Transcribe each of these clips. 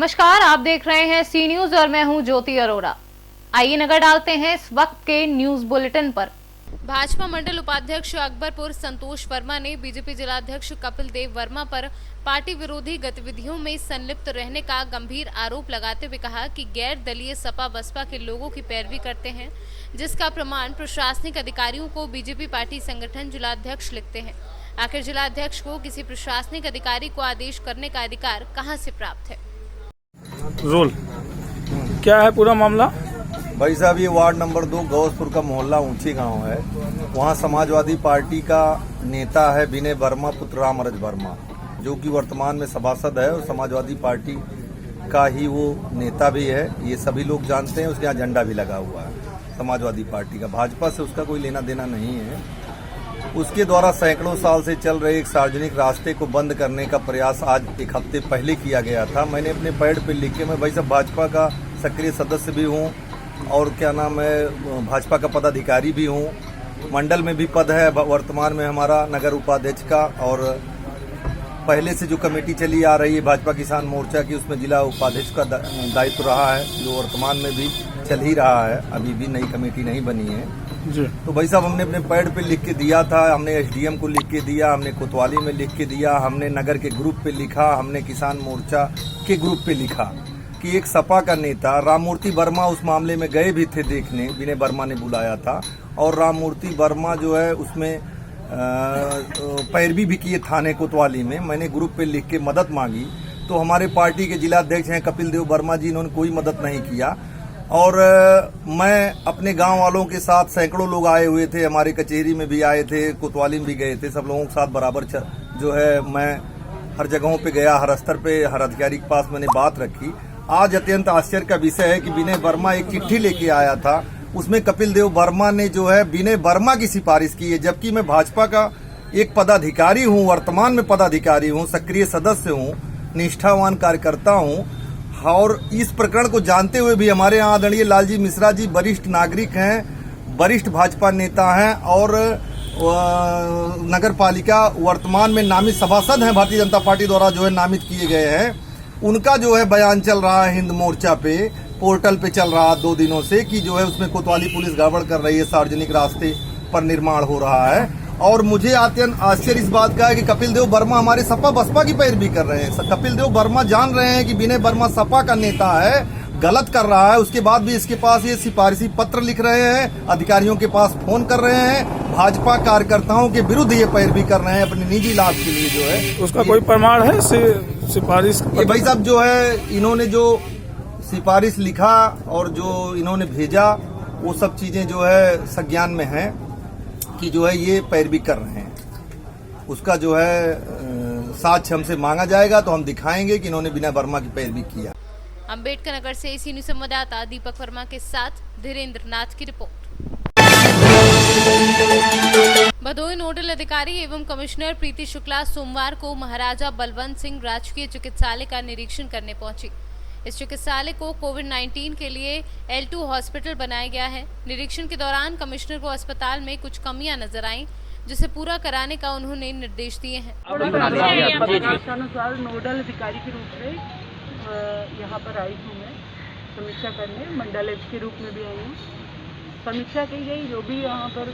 नमस्कार, आप देख रहे हैं सी न्यूज और मैं हूं ज्योति अरोड़ा। आइए नजर डालते हैं इस वक्त के न्यूज बुलेटिन पर। भाजपा मंडल उपाध्यक्ष अकबरपुर संतोष वर्मा ने बीजेपी जिलाध्यक्ष कपिल देव वर्मा पर पार्टी विरोधी गतिविधियों में संलिप्त रहने का गंभीर आरोप लगाते हुए कहा कि गैर दलीय सपा बसपा के लोगों की पैरवी करते हैं, जिसका प्रमाण प्रशासनिक अधिकारियों को बीजेपी पार्टी संगठन जिलाध्यक्ष लिखते हैं। आखिर जिलाध्यक्ष को किसी प्रशासनिक अधिकारी को आदेश करने का अधिकार कहां से प्राप्त है? रोल क्या है पूरा मामला? भाई साहब, ये वार्ड नंबर 2 गौसपुर का मोहल्ला ऊंची गांव है। वहाँ समाजवादी पार्टी का नेता है विनय वर्मा पुत्र रामरज वर्मा, जो कि वर्तमान में सभासद है और समाजवादी पार्टी का ही वो नेता भी है। ये सभी लोग जानते हैं। उसके यहाँ झंडा भी लगा हुआ है समाजवादी पार्टी का। भाजपा से उसका कोई लेना देना नहीं है। उसके द्वारा सैकड़ों साल से चल रहे एक सार्वजनिक रास्ते को बंद करने का प्रयास आज एक हफ्ते पहले किया गया था। मैंने अपने पैड पे लिख के, मैं भाई साहब भाजपा का सक्रिय सदस्य भी हूँ और क्या नाम है, भाजपा का पदाधिकारी भी हूँ। मंडल में भी पद है वर्तमान में हमारा नगर उपाध्यक्ष का, और पहले से जो कमेटी चली आ रही है भाजपा किसान मोर्चा की, उसमें जिला उपाध्यक्ष का दायित्व रहा है, जो वर्तमान में भी चल ही रहा है। अभी भी नई कमेटी नहीं बनी है जी। तो भाई साहब, हमने अपने पैड पे लिख के दिया था, हमने एसडीएम को लिख के दिया, हमने कोतवाली में लिख के दिया, हमने नगर के ग्रुप पे लिखा, हमने किसान मोर्चा के ग्रुप पे लिखा कि एक सपा का नेता राममूर्ति वर्मा उस मामले में गए भी थे देखने। विनय वर्मा ने बुलाया था और राममूर्ति वर्मा जो है उसमें पैरवी भी किए थाने कोतवाली में। मैंने ग्रुप पे लिख के मदद मांगी तो हमारे पार्टी के जिलाध्यक्ष हैं कपिल देव वर्मा जी, इन्होंने कोई मदद नहीं किया। और मैं अपने गांव वालों के साथ, सैकड़ों लोग आए हुए थे, हमारे कचहरी में भी आए थे, कोतवाली में भी गए थे, सब लोगों के साथ बराबर जो है मैं हर जगहों पे गया, हर स्तर पे हर अधिकारी के पास मैंने बात रखी। आज अत्यंत आश्चर्य का विषय है कि विनय वर्मा एक चिट्ठी लेके आया था, उसमें कपिल देव वर्मा ने जो है विनय वर्मा की सिफारिश की है, जबकि मैं भाजपा का एक पदाधिकारी हूँ, वर्तमान में पदाधिकारी हूँ, सक्रिय सदस्य हूँ, निष्ठावान कार्यकर्ता हूँ। और इस प्रकरण को जानते हुए भी हमारे यहाँ आदरणीय लालजी मिश्रा जी वरिष्ठ नागरिक हैं, वरिष्ठ भाजपा नेता हैं और नगर पालिका वर्तमान में नामित सभासद हैं, भारतीय जनता पार्टी द्वारा जो है नामित किए गए हैं। उनका जो है बयान चल रहा है हिंद मोर्चा पे, पोर्टल पे चल रहा है 2 दिनों से, कि जो है उसमें कोतवाली पुलिस गड़बड़ कर रही है, सार्वजनिक रास्ते पर निर्माण हो रहा है। और मुझे अत्यंत आश्चर्य इस बात का है कि कपिल देव वर्मा हमारे सपा बसपा की पैरवी कर रहे हैं। कपिल देव वर्मा जान रहे हैं कि विनय वर्मा सपा का नेता है, गलत कर रहा है, उसके बाद भी इसके पास ये सिफारिशी पत्र लिख रहे हैं, अधिकारियों के पास फोन कर रहे हैं, भाजपा कार्यकर्ताओं के विरुद्ध ये पैरवी कर रहे हैं अपने निजी लाभ के लिए। जो है उसका कोई प्रमाण है सिफारिश? ये भाई साहब जो है, इन्होंने जो सिफारिश लिखा और जो इन्होंने भेजा, वो सब चीजें जो है संज्ञान में है कि जो है ये पैरवी कर रहे हैं। उसका जो है साक्ष्य हमसे मांगा जाएगा तो हम दिखाएंगे कि इन्होंने विनय वर्मा की पैरवी किया। अम्बेडकर नगर से इसी न्यूज संवाददाता दीपक वर्मा के साथ धीरेन्द्र नाथ की रिपोर्ट। भदोही नोडल अधिकारी एवं कमिश्नर प्रीति शुक्ला सोमवार को महाराजा बलवंत सिंह राजकीय चिकित्सालय का निरीक्षण करने पहुंची। इस चिकित्सालय को कोविड-19 के लिए L2 हॉस्पिटल बनाया गया है। निरीक्षण के दौरान कमिश्नर को अस्पताल में कुछ कमियां नजर आईं, जिसे पूरा कराने का उन्होंने निर्देश दिए हैं। अनुसार नोडल अधिकारी के रूप में यहाँ पर आई हूँ मैं समीक्षा करने, मंडल के रूप में भी आई हूँ। समीक्षा की गई, जो भी यहाँ पर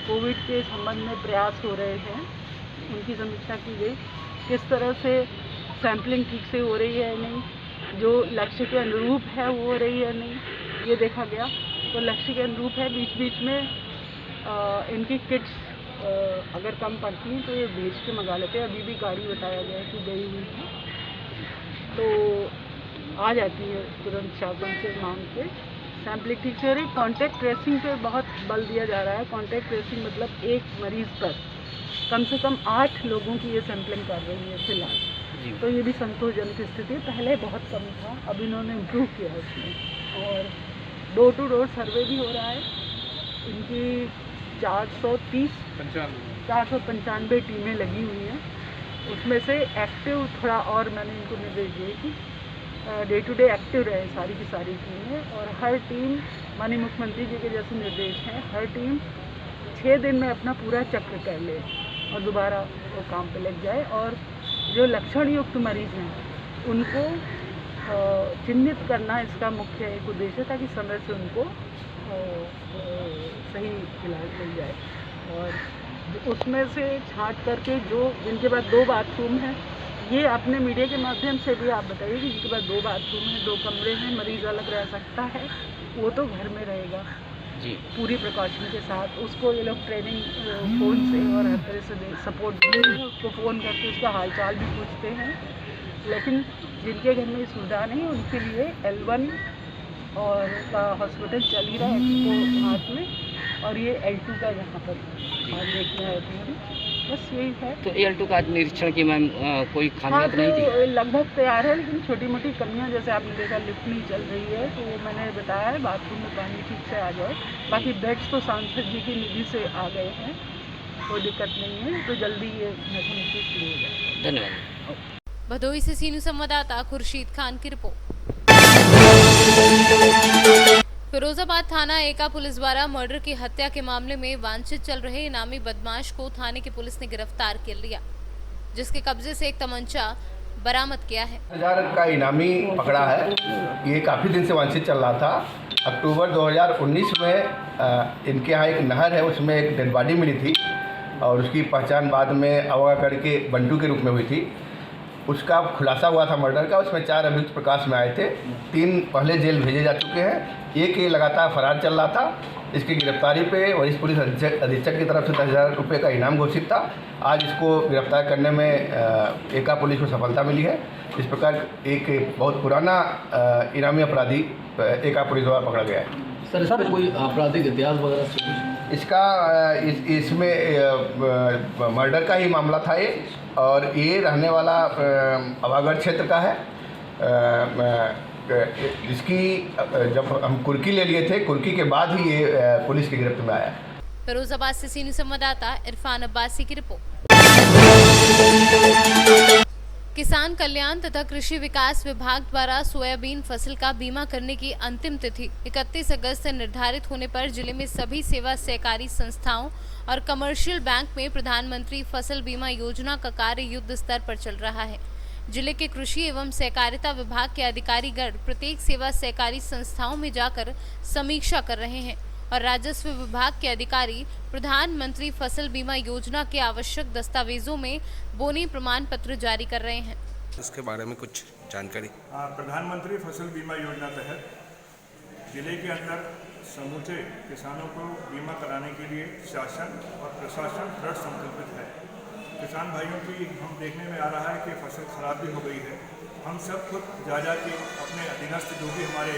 कोविड के संबंध में प्रयास हो रहे हैं उनकी समीक्षा की गई। किस तरह से सैंपलिंग ठीक से हो रही है नहीं, जो लक्ष्य के अनुरूप है वो हो रही है नहीं, ये देखा गया। तो लक्ष्य के अनुरूप है। बीच बीच में इनकी किट्स अगर कम पड़ती हैं तो ये भेज के मंगा लेते हैं। अभी भी गाड़ी बताया गया कि गई हुई है तो आ जाती है तुरंत शासन से मांग के। सैम्पलिंग ठीक से हो रही। कॉन्टैक्ट ट्रेसिंग पे बहुत बल दिया जा रहा है। कॉन्टैक्ट ट्रेसिंग मतलब एक मरीज पर कम से कम 8 लोगों की ये सैम्पलिंग कर रही है फिलहाल। तो ये भी संतोषजनक स्थिति है। पहले बहुत कम था, अब इन्होंने इम्प्रूव किया है इसमें। और डोर टू डोर सर्वे भी हो रहा है। इनकी 495 टीमें लगी हुई हैं। उसमें से एक्टिव थोड़ा और मैंने इनको निर्देश दिए कि डे टू डे एक्टिव रहे सारी की सारी टीमें। और हर टीम, माननीय मुख्यमंत्री जी के जैसे निर्देश हैं, हर टीम 6 दिन में अपना पूरा चक्र कर ले और दोबारा वो काम पे लग जाए। और जो लक्षण युक्त मरीज हैं उनको चिन्हित करना इसका मुख्य एक उद्देश्य है, ताकि समय से उनको सही इलाज मिल जाए। और उसमें से छांट करके जो जिनके पास 2 बाथरूम हैं, ये अपने मीडिया के माध्यम से भी आप बताइए कि जिनके पास 2 बाथरूम हैं, 2 कमरे हैं, मरीज अलग रह सकता है, वो तो घर में रहेगा जी। पूरी प्रिकॉशन के साथ। उसको ये लोग ट्रेनिंग फ़ोन से और हर तरह से सपोर्ट देते हैं, उसको फ़ोन करके उसका हालचाल भी पूछते हैं। लेकिन जिनके घर में सुविधा नहीं, उनके लिए L1 और का हॉस्पिटल चल ही रहा है एक्सपो हाथ में, और ये L2 का यहाँ पर आज देखने आए थे हम। बस यही है। तो L2 का आज निरीक्षण की मैम कोई हाँ, खामियां तो नहीं थी? तो लगभग तैयार है, लेकिन छोटी मोटी कमियां, जैसे आपने देखा लिफ्ट नहीं चल रही है, तो वो मैंने बताया है बाथरूम में पानी ठीक से आ जाए। बाकी बेड्स तो सांसद जी की निधि से आ गए हैं, कोई दिक्कत नहीं है, तो जल्दी ये मैं सुनिश्चित किया जाए। धन्यवाद। भदोही से सीनू संवाददाता खुर्शीद खान की रिपोर्ट। फिरोजाबाद थाना एका पुलिस द्वारा मर्डर की हत्या के मामले में वांछित चल रहे इनामी बदमाश को थाने की पुलिस ने गिरफ्तार कर लिया, जिसके कब्जे से एक तमंचा बरामद किया है। 1000 का इनामी पकड़ा है। ये काफ़ी दिन से वांछित चल रहा था। अक्टूबर 2019 में इनके यहाँ एक नहर है, उसमें एक डेड बॉडी मिली थी और उसकी पहचान बाद में अवागढ़ के बंटू के रूप में हुई थी। उसका खुलासा हुआ था मर्डर का। उसमें 4 अभियुक्त प्रकाश में आए थे। 3 पहले जेल भेजे जा चुके हैं, एक ये लगातार फरार चल रहा था। इसकी गिरफ्तारी पे वरिष्ठ पुलिस अधीक्षक की तरफ से 10,000 रुपये का इनाम घोषित था। आज इसको गिरफ्तार करने में एका पुलिस को सफलता मिली है। इस प्रकार एक बहुत पुराना इनामी अपराधी एका पुलिस द्वारा पकड़ा गया है। सर, इस पर कोई आपराधिक इतिहास वगैरह? इसका इसमें मर्डर का ही मामला था ये, और ये रहने वाला अवागढ़ क्षेत्र का है। इसकी जब हम कुर्की ले लिए थे, कुर्की के बाद ही ये पुलिस की गिरफ्त में आया। फिरोजाबाद से सीनियर संवाददाता इरफान अब्बासी की रिपोर्ट। किसान कल्याण तथा कृषि विकास विभाग द्वारा सोयाबीन फसल का बीमा करने की अंतिम तिथि 31 अगस्त से निर्धारित होने पर जिले में सभी सेवा सहकारी संस्थाओं और कमर्शियल बैंक में प्रधानमंत्री फसल बीमा योजना का कार्य युद्ध स्तर पर चल रहा है। जिले के कृषि एवं सहकारिता विभाग के अधिकारीगण प्रत्येक सेवा सहकारी संस्थाओं में जाकर समीक्षा कर रहे हैं और राजस्व विभाग के अधिकारी प्रधानमंत्री फसल बीमा योजना के आवश्यक दस्तावेजों में बोनी प्रमाण पत्र जारी कर रहे हैं। इसके बारे में कुछ जानकारी। प्रधानमंत्री फसल बीमा योजना तहत जिले के अंदर समूचे किसानों को बीमा कराने के लिए शासन और प्रशासन दृढ़ संकल्पित है। किसान भाइयों की हम देखने में आ रहा है कि फसल खराब भी हो गई है। हम सब खुद जा के अपने अधीनस्थ जो भी हमारे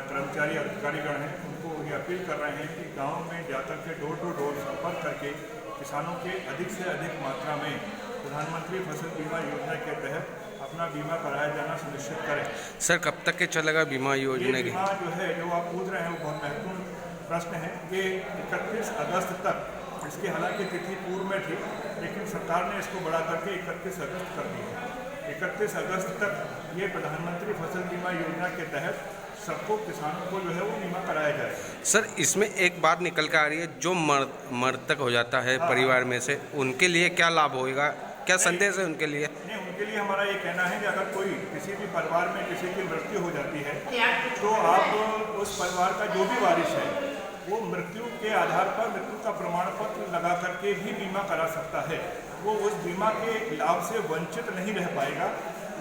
कर्मचारी अधिकारीगण हैं, उनको ये अपील कर रहे हैं कि गांव में जाकर के डोर टू डोर संपर्क करके किसानों के अधिक से अधिक मात्रा में प्रधानमंत्री फसल बीमा योजना के तहत अपना बीमा कराया जाना सुनिश्चित करें। सर, कब तक के चलेगा बीमा योजना की? बीमा जो है, जो आप पूछ रहे हैं, वो बहुत महत्वपूर्ण प्रश्न है। ये 31 अगस्त तक, इसकी हालांकि तिथि पूर्व में थी, लेकिन सरकार ने इसको बढ़ा करके 31 अगस्त कर दी है। 31 अगस्त तक ये प्रधानमंत्री फसल बीमा योजना के तहत सबको किसानों को जो है वो बीमा कराया जाए। सर, इसमें एक बात निकल कर आ रही है, जो मृतक हो जाता है परिवार में से, उनके लिए क्या लाभ होगा, क्या संदेश है उनके लिए? नहीं, उनके लिए हमारा ये कहना है कि अगर कोई किसी भी परिवार में किसी की मृत्यु हो जाती है, तो आप उस परिवार का जो भी वारिस है, वो मृत्यु के आधार पर मृत्यु का प्रमाण पत्र लगा करके भी बीमा करा सकता है। वो उस बीमा के लाभ से वंचित नहीं रह पाएगा।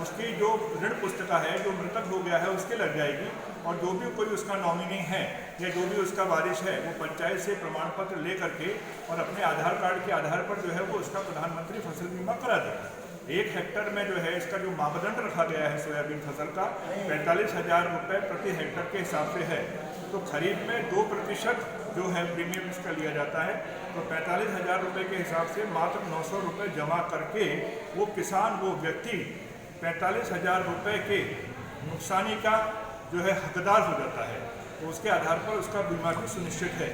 उसकी जो ऋण पुस्तिका है, जो मृतक हो गया है, उसके लग जाएगी, और जो भी कोई उसका नॉमिनी है या जो भी उसका वारिस है, वो पंचायत से प्रमाण पत्र ले करके और अपने आधार कार्ड के आधार पर जो है वो उसका प्रधानमंत्री फसल बीमा करा देगा। 1 हेक्टर में जो है इसका जो मापदंड रखा गया है सोयाबीन फसल का 45,000 रुपये प्रति हेक्टर के हिसाब से है। तो खरीफ में 2% जो है प्रीमियम इसका लिया जाता है। तो 45,000 रुपये के हिसाब से मात्र 900 रुपये जमा करके वो किसान, वो व्यक्ति 45,000 रुपये के नुकसानी का जो है हकदार हो जाता है। तो उसके आधार पर उसका बीमा भी सुनिश्चित है।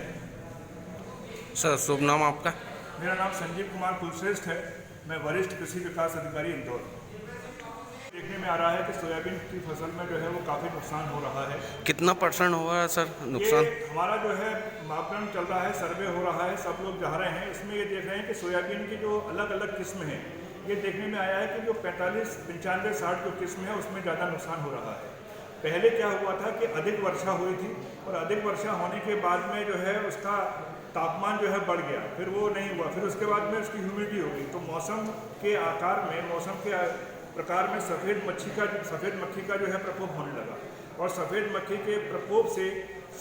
सर, शुभ नाम आपका? मेरा नाम संजीव कुमार कुलश्रेष्ठ है। मैं वरिष्ठ कृषि विकास अधिकारी इंदौर। देखने में आ रहा है कि सोयाबीन की फसल में जो है वो काफ़ी नुकसान हो रहा है। कितना % होगा सर नुकसान? ये हमारा जो है मापदंड चल रहा है, सर्वे हो रहा है, सब लोग जा रहे हैं। इसमें ये देख रहे हैं कि सोयाबीन की जो अलग अलग किस्म हैं, ये देखने में आया है कि जो 45, 95, 60 जो किस्म है उसमें ज़्यादा नुकसान हो रहा है। पहले क्या हुआ था कि अधिक वर्षा हुई थी और अधिक वर्षा होने के बाद में जो है उसका तापमान जो है बढ़ गया, फिर वो नहीं हुआ, फिर उसके बाद में उसकी ह्यूमिडिटी हो गई, तो मौसम के आकार में, मौसम के प्रकार में सफ़ेद मक्खी का जो है प्रकोप होने लगा और सफ़ेद मक्खी के प्रकोप से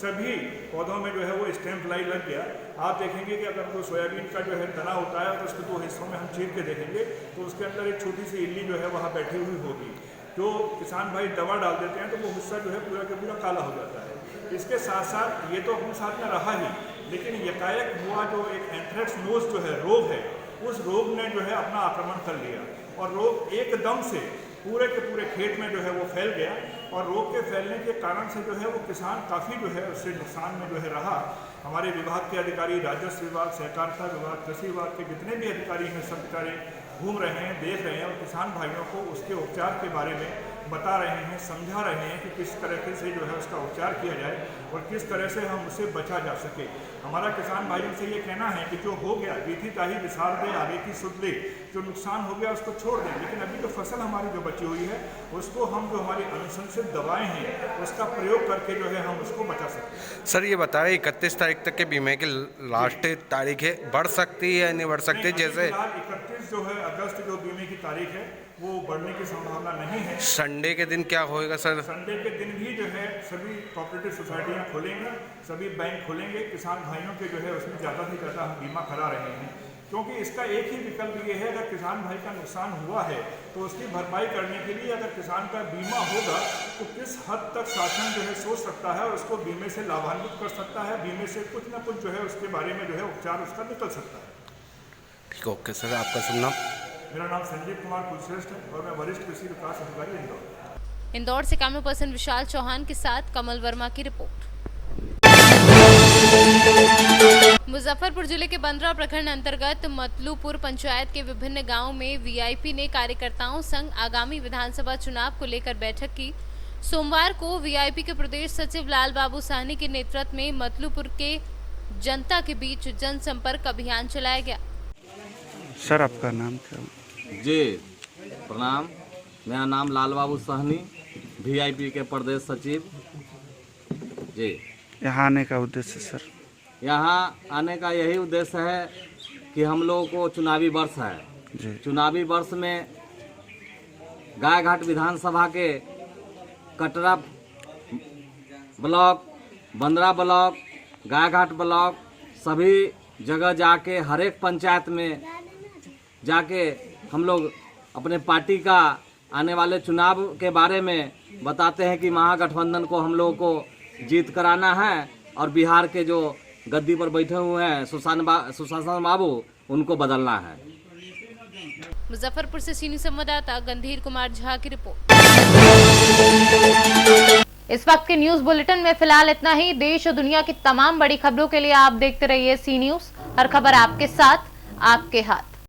सभी पौधों में जो है वो स्टेम फ्लाई लग गया। आप देखेंगे कि अगर कोई सोयाबीन का जो है तना होता है तो उसके 2 हिस्सों में हम चीर के देखेंगे तो उसके अंदर एक छोटी सी इल्ली जो है वहाँ बैठी हुई होगी। जो किसान भाई दवा डाल देते हैं तो वो हिस्सा जो है पूरा का पूरा काला हो जाता है। इसके साथ साथ ये तो अपने साथ में रहा ही, लेकिन यकायक हुआ जो एक एंथ्रेक्स नोज जो है रोग है, उस रोग ने जो है अपना आक्रमण कर लिया और रोग एकदम से पूरे के पूरे खेत में जो है वो फैल गया और रोग के फैलने के कारण से जो है वो किसान काफ़ी जो है उससे नुकसान में जो है रहा। हमारे विभाग के अधिकारी, राजस्व विभाग, सहकारिता विभाग, कृषि विभाग के जितने भी अधिकारी हैं सब बेचारे घूम रहे हैं, देख रहे हैं और किसान भाइयों को उसके उपचार के बारे में बता रहे हैं, समझा रहे हैं कि किस तरह से जो है उसका उपचार किया जाए और किस तरह से हम उससे बचा जा सके। हमारा किसान भाइयों से ये कहना है कि जो हो गया बीती ताही विसार दे, आगे की सुध ले, जो नुकसान हो गया उसको छोड़ दें, लेकिन अभी जो फसल हमारी जो बची हुई है उसको हम जो हमारी अनुशंसित दवाएं हैं उसका प्रयोग करके जो है हम उसको बचा सकते हैं। सर ये बताएं 31 तारीख तक के बीमे की लास्ट तारीख है, बढ़ सकती है या नहीं बढ़ सकती? जैसे 31 जो है अगस्त जो बीमे की तारीख है वो बढ़ने की संभावना नहीं है। संडे के दिन क्या होएगा सर? संडे के दिन भी जो है सभी कोऑपरेटिव सोसाइटियाँ खोलेंगे, सभी बैंक खोलेंगे, किसान भाइयों के जो है उसमें ज़्यादा से ज़्यादा हम बीमा करा रहे हैं, क्योंकि इसका एक ही विकल्प ये है, अगर किसान भाई का नुकसान हुआ है तो उसकी भरपाई करने के लिए अगर किसान का बीमा होगा तो किस हद तक शासन जो है सोच सकता है और उसको बीमे से लाभान्वित कर सकता है, बीमे से कुछ ना कुछ जो है उसके बारे में जो है उपचार उसका निकल सकता है। ठीक, ओके सर, आपका शुभ नाम? मेरा नाम संजीव कुमार कुलश्रेष्ठ है और मैं वरिष्ठ कृषि विकास अधिकारी इंदौर। इंदौर से कैमरा पर्सन विशाल चौहान के साथ कमल वर्मा की रिपोर्ट। मुजफ्फरपुर जिले के बंदरा प्रखंड अंतर्गत मतलूपुर पंचायत के विभिन्न गांवों में वीआईपी ने कार्यकर्ताओं संग आगामी विधानसभा चुनाव को लेकर बैठक की। सोमवार को वीआईपी के प्रदेश सचिव लाल बाबू साहनी के नेतृत्व में मतलूपुर के जनता के बीच जनसंपर्क अभियान चलाया गया। सर आपका नाम क्या? जी प्रणाम, मेरा नाम लाल बाबू साहनी, वीआईपी के प्रदेश सचिव। जी यहाँ आने का उद्देश्य सर? यहाँ आने का यही उद्देश्य है कि हम लोगों को चुनावी वर्ष है जी। चुनावी वर्ष में गायघाट विधानसभा के कटरा ब्लॉक, बंदरा ब्लॉक, गायघाट ब्लॉक सभी जगह जाके हर एक पंचायत में जाके हम लोग अपने पार्टी का आने वाले चुनाव के बारे में बताते हैं कि महागठबंधन को हम लोगों को जीत कराना है और बिहार के जो गद्दी पर बैठे हुए हैं सुशासन बाबू, उनको बदलना है। मुजफ्फरपुर से सीनियर संवाददाता गंधीर कुमार झा की रिपोर्ट। इस वक्त के न्यूज बुलेटिन में फिलहाल इतना ही। देश और दुनिया की तमाम बड़ी खबरों के लिए आप देखते रहिए सी न्यूज, हर खबर आपके साथ, आपके हाथ।